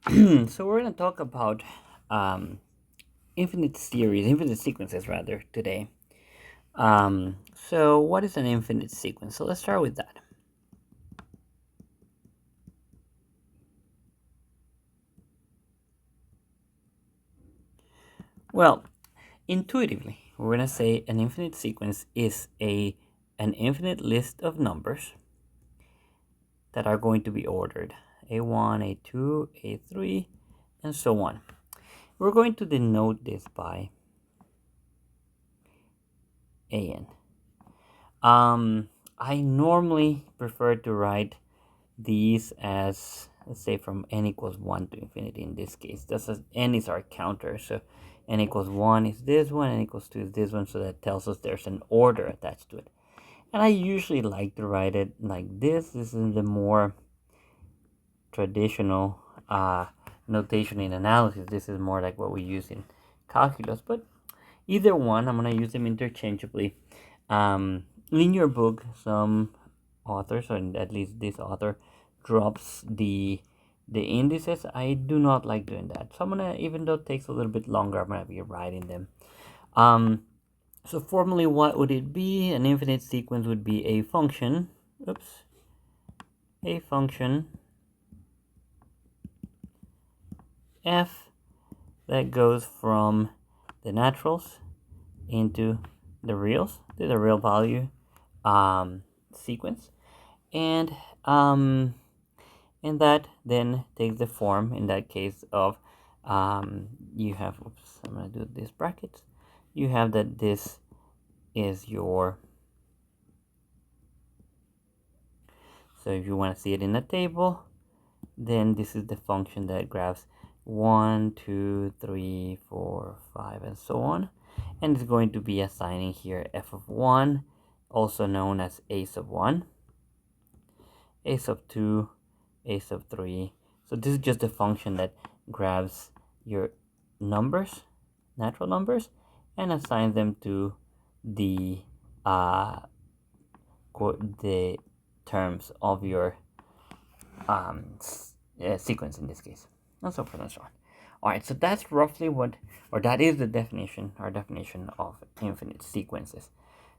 So we're going to talk about um, infinite sequences rather, today. So what is an infinite sequence? So let's start with that. Well, intuitively, we're going to say an infinite sequence is an infinite list of numbers that are going to be ordered A1, A2, A3, and so on. We're going to denote this by AN. I normally prefer to write these as, let's say, from n equals 1 to infinity in this case. This is n is our counter, so n equals 1 is this one, n equals 2 is this one, so that tells us there's an order attached to it. And I usually like to write it like this. This is the more traditional notation in analysis. This is more like what we use in calculus, but either one, I'm going to use them interchangeably. In your book, some authors, or at least this author, drops the indices. I do not like doing that. So I'm gonna, even though it takes a little bit longer, I'm gonna be writing them. Um, so formally, what would it be? An infinite sequence would be a function. Oops, a function f that goes from the naturals into the reals, to the real value sequence, and um, and that then takes the form in that case of you have, oops, I'm going to do this brackets, you have that this is your, so if you want to see it in a table, then this is the function that grabs 1 2 3 4 5 and so on, and it's going to be assigning here f of 1, also known as a sub 1, a sub 2, a sub 3. So this is just a function that grabs your numbers, natural numbers, and assigns them to the uh, the terms of your sequence in this case, and so forth and so on. All right, so that's roughly what, or that is the definition, our definition of infinite sequences.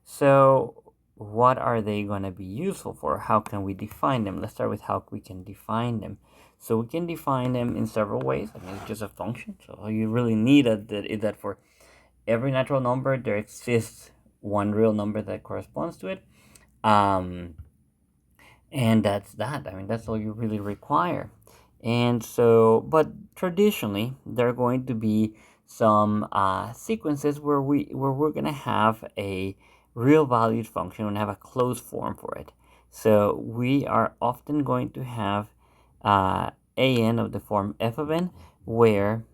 So what are they going to be useful for? How can we define them? Let's start with how we can define them. So we can define them in several ways. I mean, it's just a function. So all you really need is that for every natural number, there exists one real number that corresponds to it. And that's that. I mean, that's all you really require. And so, but traditionally, there are going to be some sequences where we're gonna have a real valued function and have a closed form for it. So we are often going to have an of the form f of n, where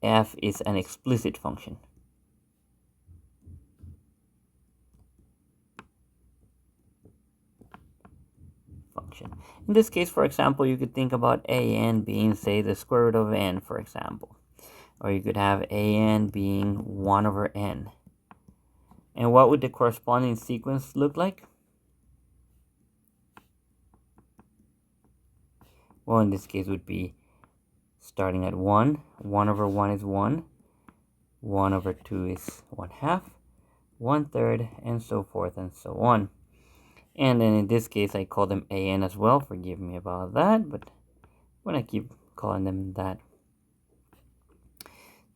f is an explicit function. In this case, for example, you could think about an being, say, the square root of n, for example. Or you could have an being 1 over n. And what would the corresponding sequence look like? Well, in this case would be starting at 1. 1 over 1 is 1. 1 over 2 is 1 half. 1/3, and so forth and so on. And then in this case, I call them an as well. Forgive me about that, but when I keep calling them that,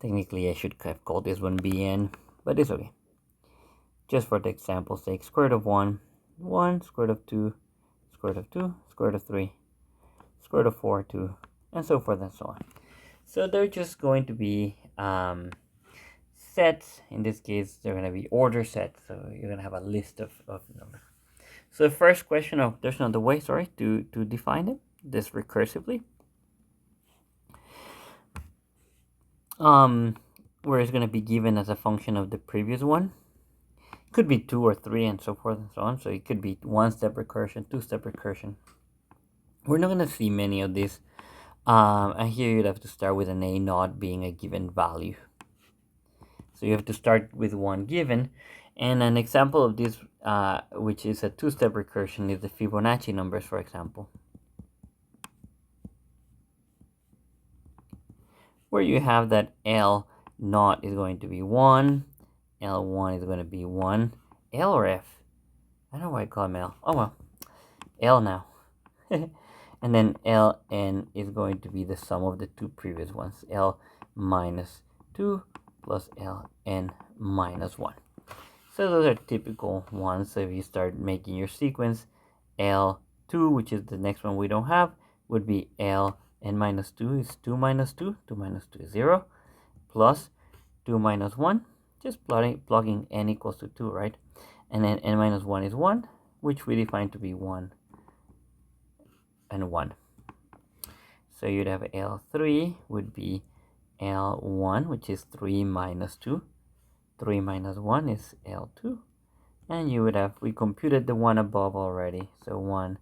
technically I should have called this one bn, but it's okay. Just for the example's sake, square root of 1, 1, square root of 2, square root of 2, square root of 3, square root of 4, 2, and so forth and so on. So they're just going to be sets. In this case, they're going to be order sets. So you're going to have a list of numbers. So the first question, there's another way, sorry, to define it, this recursively. Where it's going to be given as a function of the previous one. Could be 2 or 3 and so forth and so on. So it could be 1-step recursion, 2-step recursion. We're not going to see many of these. And here you'd have to start with an a naught being a given value. So you have to start with one given. And an example of this, which is a 2-step recursion, is the Fibonacci numbers, for example. where you have that L naught is going to be 1, L1 is going to be 1, L or F? I don't know why I call him L. Oh well, L now. And then Ln is going to be the sum of the two previous ones, L minus 2 plus Ln minus 1. So those are typical ones. So if you start making your sequence, L2, which is the next one we don't have, would be Ln minus 2 is 2 minus 2, 2 minus 2 is 0, plus 2 minus 1, just plugging n equals to 2, right? And then n minus 1 is 1, which we define to be 1 and 1. So you'd have L3 would be L1, which is 3 minus 2. 3 minus 1 is L2. And you would have, we computed the one above already. So 1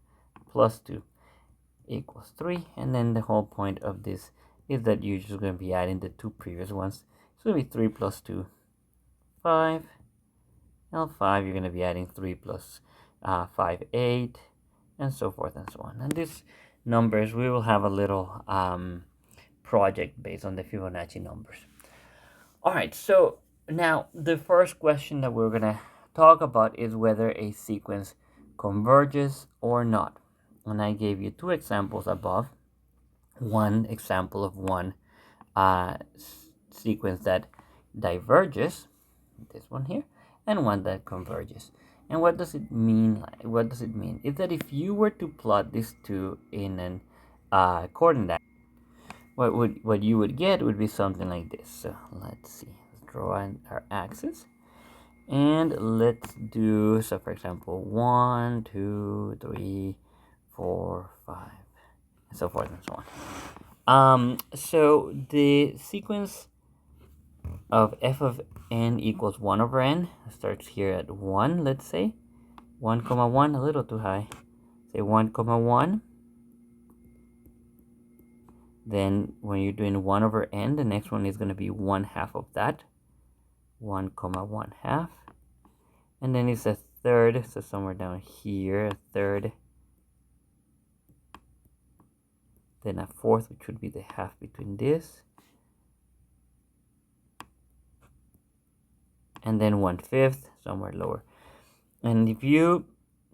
plus 2 equals 3. And then the whole point of this is that you're just going to be adding the two previous ones. So it'll be 3 plus 2, 5. L5, you're going to be adding 3 plus 5, 8. And so forth and so on. And these numbers, we will have a little project based on the Fibonacci numbers. All right, so now the first question that we're going to talk about is whether a sequence converges or not. And I gave you two examples above. One example of one sequence that diverges, this one here, and one that converges. And what does it mean? What does it mean? Is that if you were to plot these two in an coordinate, what you would get would be something like this. So let's see. Let's draw our axis, and let's do, so for example, 1, 2, 3, 4, 5, and so forth and so on. So the sequence of f of n equals 1 over n starts here at 1, let's say 1 comma 1, a little too high, say 1 comma 1. Then when you're doing 1 over n, the next one is going to be 1/2 of that, 1 comma 1/2. And then it's a third, so somewhere down here, a third, then a fourth, which would be the half between this, and then 1/5, somewhere lower. And if you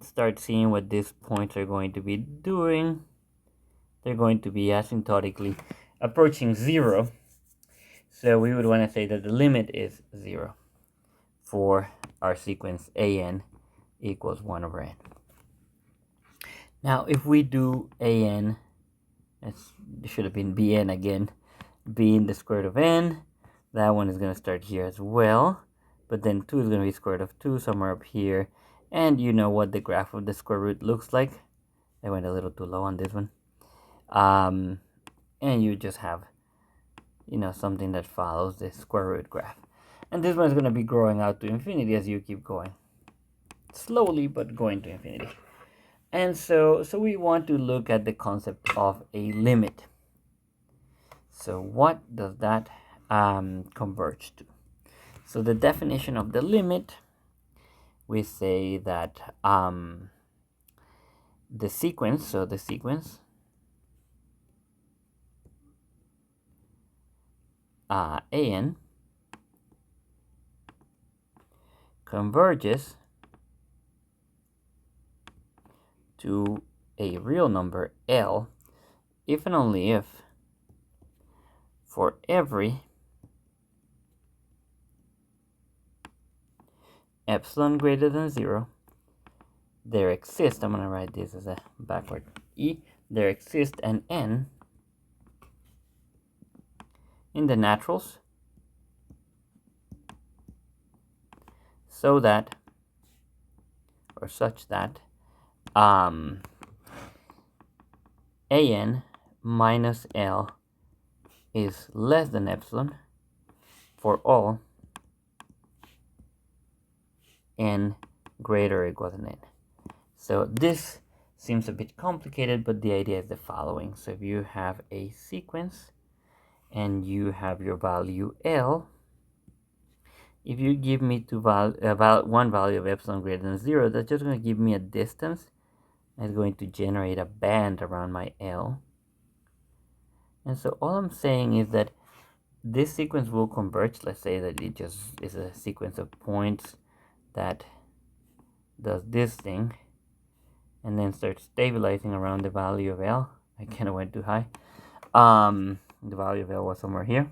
start seeing what these points are going to be doing, they're going to be asymptotically approaching 0. So we would want to say that the limit is 0 for our sequence an equals 1 over n. Now if we do an, it should have been bn again, being the square root of n, that one is going to start here as well, but then 2 is going to be square root of 2 somewhere up here, and you know what the graph of the square root looks like. I went a little too low on this one. And you just have, something that follows the square root graph. And this one is going to be growing out to infinity as you keep going. Slowly, but going to infinity. And so we want to look at the concept of a limit. So what does that converge to? So the definition of the limit, we say that the sequence an converges to a real number L if and only if for every epsilon greater than 0 there exists, I'm going to write this as a backward E, there exists an n in the naturals so that, or such that, an minus L is less than epsilon for all n greater or equal than n. So this seems a bit complicated, but the idea is the following. So if you have a sequence and you have your value L, if you give me about one value of epsilon greater than 0, that's just going to give me a distance. It's going to generate a band around my L. And so all I'm saying is that this sequence will converge. Let's say that it just is a sequence of points that does this thing and then starts stabilizing around the value of L. I kind of went too high. The value of L was somewhere here.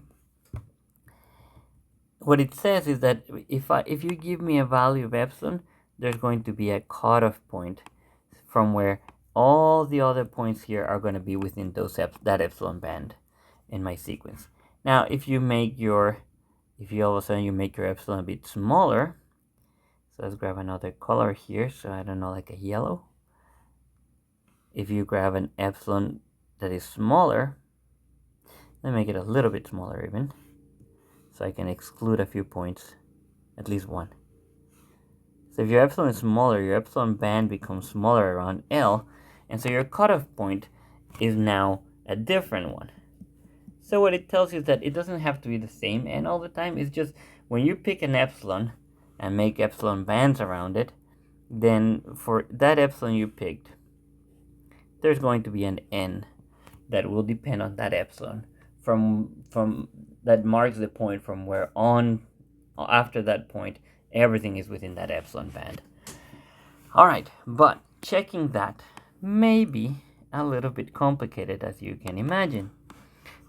What it says is that if you give me a value of epsilon, there's going to be a cutoff point from where all the other points here are going to be within that epsilon band in my sequence. Now, if you all of a sudden you make your epsilon a bit smaller, so let's grab another color here. So I don't know, like a yellow. If you grab an epsilon that is smaller, let me make it a little bit smaller even, so I can exclude a few points, at least one. So if your epsilon is smaller, your epsilon band becomes smaller around L, and so your cutoff point is now a different one. So what it tells you is that it doesn't have to be the same n all the time. It's just when you pick an epsilon and make epsilon bands around it, then for that epsilon you picked, there's going to be an n that will depend on that epsilon from that marks the point from where on after that point everything is within that epsilon band. All right, but checking that may be a little bit complicated, as you can imagine.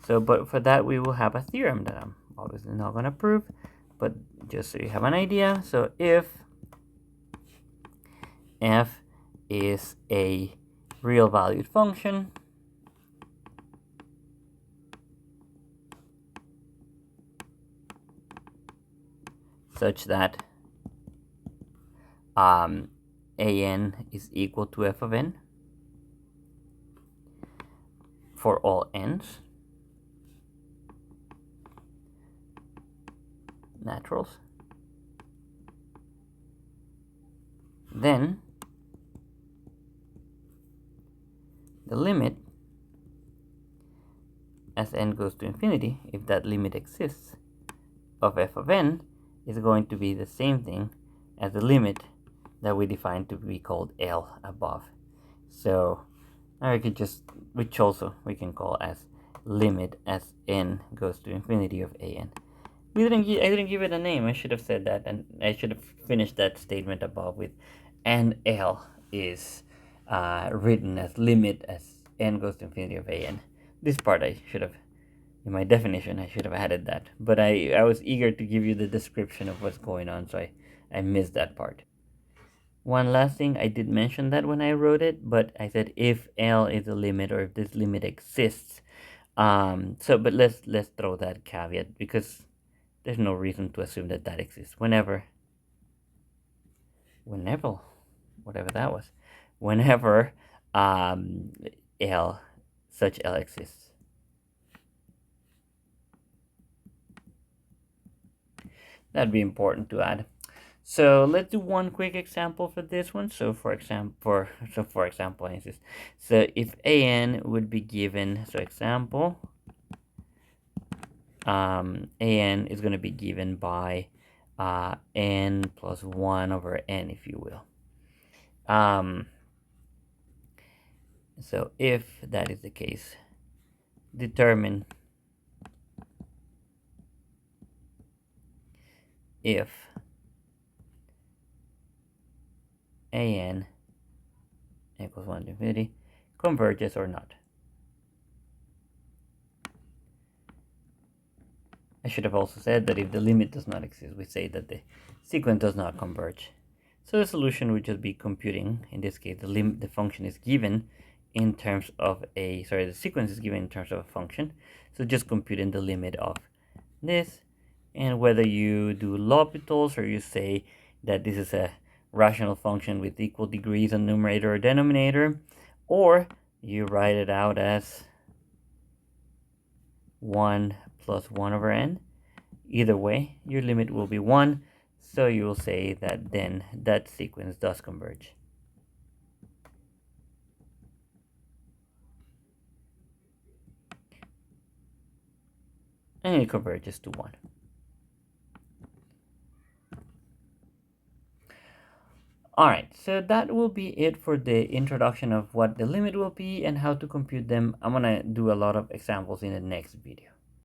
So, but for that we will have a theorem that I'm obviously not going to prove, but just so you have an idea. So if f is a real valued function, such that an is equal to f of n for all n's, naturals, then the limit as n goes to infinity, if that limit exists, of f of n is going to be the same thing as the limit that we defined to be called L above. So now we could just, which also we can call as limit as n goes to infinity of an. I didn't give it a name. I should have said that, and I should have finished that statement above with, and L is written as limit as n goes to infinity of an. This part I should have, in my definition, I should have added that. But I was eager to give you the description of what's going on, so I missed that part. One last thing, I did mention that when I wrote it, but I said if L is a limit or if this limit exists. But let's throw that caveat because there's no reason to assume that that exists. Whenever, whatever that was, whenever such L exists. That'd be important to add. So let's do one quick example for this one. So for example, so if an would be given, so example, an is going to be given by n plus 1 over n, if you will. So if that is the case, determine if an equals 1 to infinity converges or not. I should have also said that if the limit does not exist, we say that the sequence does not converge. So the solution would just be computing. In this case, the function is given in terms of the sequence is given in terms of a function. So just computing the limit of this, and whether you do L'Hopital's or you say that this is a rational function with equal degrees on numerator or denominator, or you write it out as 1 plus 1 over n. Either way, your limit will be 1, so you will say that then that sequence does converge. And it converges to 1. Alright, so that will be it for the introduction of what the limit will be and how to compute them. I'm going to do a lot of examples in the next video.